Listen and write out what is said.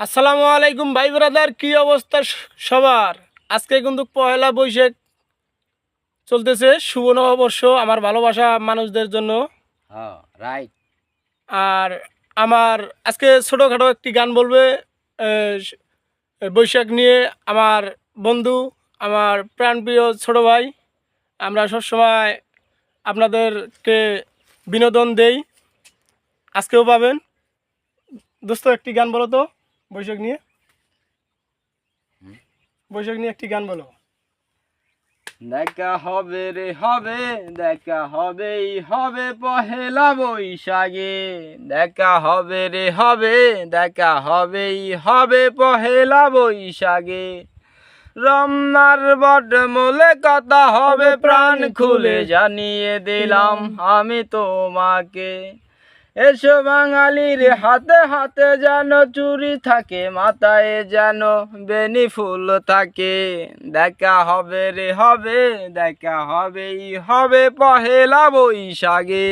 আসসালামু আলাইকুম ভাই ব্রাদার, কি অবস্থা সবার? আজকে কিন্তু পহেলা বৈশাখ চলতেছে, শুভ নববর্ষ আমার ভালোবাসা মানুষদের জন্য। হ্যাঁ, রাইট। আর আমার আজকে ছোটোখাটো একটি গান বলবে বৈশাখ নিয়ে আমার বন্ধু, আমার প্রাণপ্রিয় ছোট ভাই। আমরা সবসময় আপনাদেরকে বিনোদন দেই, আজকেও পাবেন। দোস্ত একটি গান বলো তো বৈশাখ নিয়ে। বৈশাখ নিয়ে একটি গান বলো। দেখা হবে রে হবে, দেখা হবেই হবে পহেলা বৈশাখে। দেখা হবে রে হবে, দেখা হবেই হবে পহেলা বৈশাখে। রমনার বটমূলে কথা হবে প্রাণ খুলে জানিয়ে দিলাম আমি তোমাকে। এসো বাঙালির হাতে হাতে যেন চুরি থাকে, মাথায় যেন বেনি ফুল থাকে। দেখা হবে রে হবে, দেখা হবেই হবে পহেলা বৈশাখে।